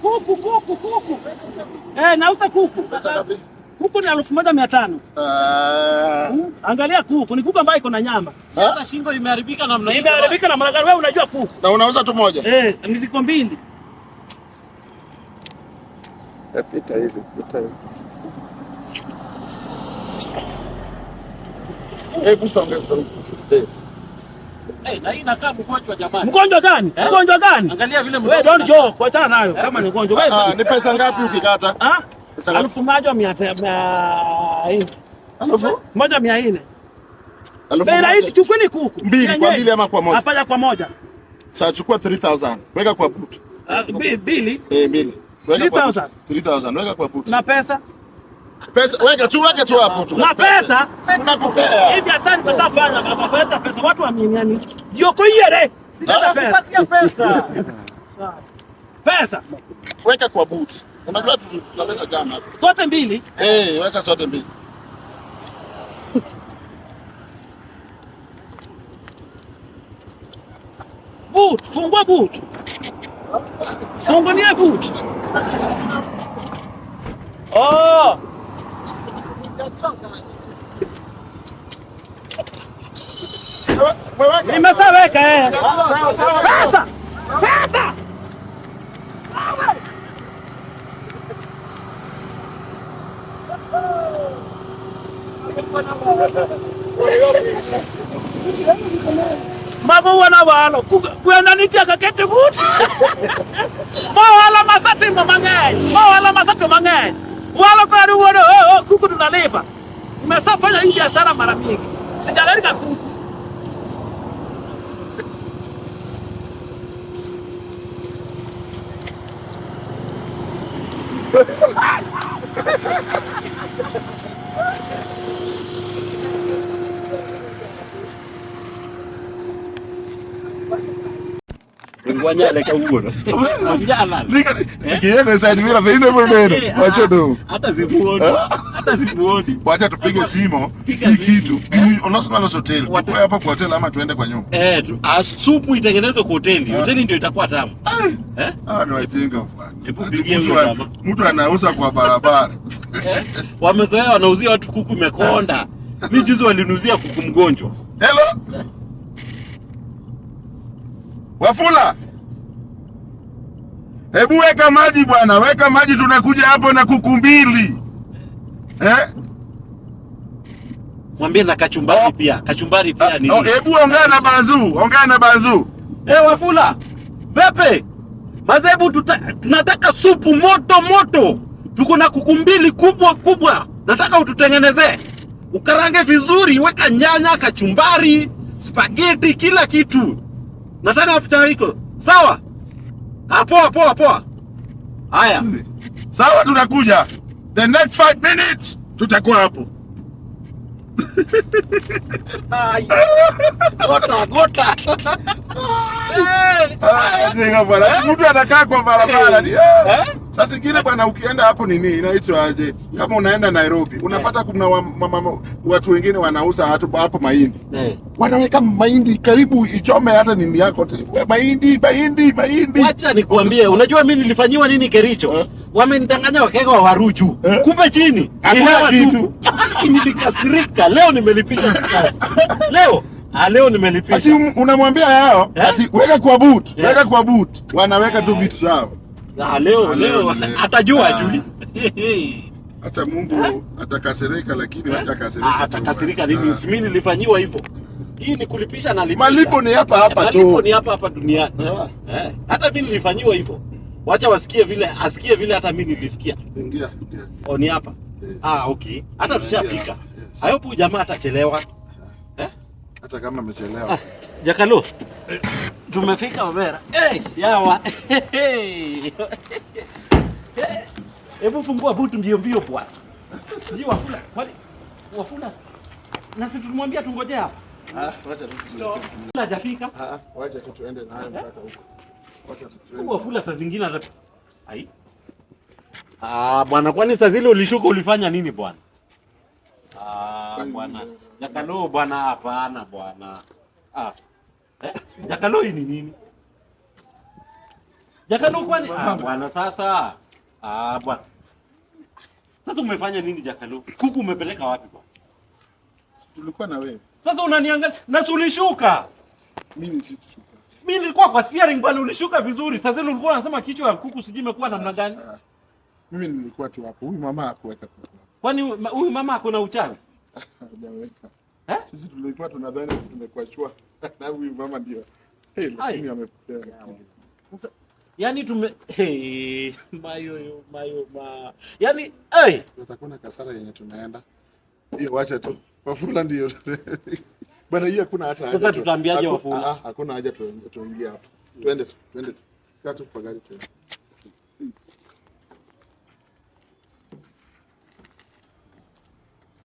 Kuku. Nauza kuku. Pesa ngapi? Kuku ni 1500. Angalia kuku, ni kuku ambayo iko na nyama. Hata shingo imeharibika namna hiyo. Imeharibika namna gani? Wewe unajua kuku. Na unauza tu moja? Miziko mbili. Pita hivi. Hebu songa. Na hii inakaa mgonjwa jamani. Mgonjwa gani? Mgonjwa gani? Angalia vile mgonjwa. Wewe don't joke, kuachana nayo kama ni mgonjwa. Wewe ni pesa ngapi ukikata? 1400. 1400. Bei rahisi, chukueni kuku. Mbili kwa mbili ama kwa moja? Hapana, kwa moja. Sasa chukua 3000. Weka kwa boot. Mbili? Mbili. Weka kwa 3000. Weka kwa boot. Na pesa? Pesa weka tu hapo tu. Na pesa? Unakupea. Hii biashara pesa fanya baba, pesa pesa watu waaminiani. Ndio kwa hiyo sitata kupatia pesa. Pesa. Weka kwa boot. Unajua tunaweza jama. Zote mbili? Weka zote mbili. Boot, fungua boot. Fungulia boot. Nimesaweka Pesa! Pesa! Mabo wana walo kwenda nitia kakete buti. Wala masati mang'eny. Wala masati mang'eny. Wala kwa ruodo kuku tunalipa. Nimesafanya hii biashara mara mingi. Sijalalika kuku. Ngwanyale ka uono. Ngwanyala. Nikienda sasa mimi na vile vile. Wacha do. Hata zimuoni. Wacha tupige simo. Hii kitu. Unasema na hotel. Tuko hapa kwa hotel ama tuende kwa nyumba? Supu itengenezwe kwa hoteli. Hoteli ndio itakuwa tamu. Ni wajinga fulani. Mtu anauza kwa barabara. Wamezoea wanauzia watu kuku imekonda. Mimi juzi walinuzia kuku mgonjwa. Hello. Wafula. Hebu weka maji bwana, weka maji, tunakuja hapo na kuku mbili. Mwambie na kachumbari pia. Kachumbari pia ni. Hebu ongea na Bazu. Wafula. Pepe. Mazebu tunataka supu moto. Tuko na kuku mbili kubwa. Nataka ututengenezee. Ukarange vizuri, weka nyanya, kachumbari, spaghetti, kila kitu. Nataka pita hiko. Sawa? Poa. Haya. Sawa, tunakuja. The next 5 minutes tutakuwa hapo. Gota. Jenga bwana. Mtu anakaa kwa barabara. Sasa ingine bwana, ukienda hapo nini inaitwa aje? Kama unaenda Nairobi, unapata kuna watu wengine wanauza hapo mahindi. Wanaweka mahindi karibu ichome hata nini yako. Mahindi. Acha nikuambie, unajua mimi nilifanyiwa nini Kericho? Wamenidanganya wakaweka waruju. Kumbe chini. Hakuna kitu. Nilikasirika. Leo nimelipisha kisasi. Leo nimelipisha. Ati unamwambia yao ati weka kwa boot. Wanaweka tu vitu zao. Leo atajua ajui. Hata Mungu atakasirika, lakini wacha kasirika. Atakasirika nini? Mimi nilifanyiwa hivyo. Hii ni kulipisha na lipisha. Malipo ni hapa tu. Malipo ni hapa duniani. Hata mimi nilifanywa hivyo. Wacha asikie vile hata mimi nilisikia. Ingia. Ni hapa. Okay. Hata tushafika. Hayo jamaa atachelewa. Hata kama amechelewa. Jakalo. Tumefika Wabera. Yawa. Hebu fungua butu mbio bwana. Siji Wafula. Wafula. Na sisi tulimwambia tungoje hapa. Wacha tu. Hajafika. Wacha tu tuende naye mpaka huko. Wacha tu tuende. Wafula saa zingine hata. Bwana, kwani saa zile ulishuka ulifanya nini bwana? bwana. Jakalo bwana, hapana bwana. Jakalo hii ni nini? Jakalo kwani? Bwana sasa. Bwana. Sasa umefanya nini Jakalo? Kuku umepeleka wapi bwana? Tulikuwa na wewe. Sasa unaniangalia na tulishuka. Mimi sikushuka. Mimi nilikuwa kwa steering bwana, ulishuka vizuri. Sasa leo ulikuwa unasema kichwa ya kuku sijui imekuwa namna gani? Mimi nilikuwa tu hapo. Huyu mama hakuweka kwa. Kwani huyu mama akona uchawi? Hajaweka. Sisi tulikuwa tunadhani tumekuwa shua. Na huyu mama ndio. Lakini amepotea. Sasa yani mayo. Yani tutakuwa na kasara yenye tunaenda. Hiyo wacha tu. Wafula ndio. Bwana hii hakuna hata haja. Sasa tutaambiaje Wafula? Hakuna haja tuingie hapa. Twende tu. Kaa tu kwa gari twende.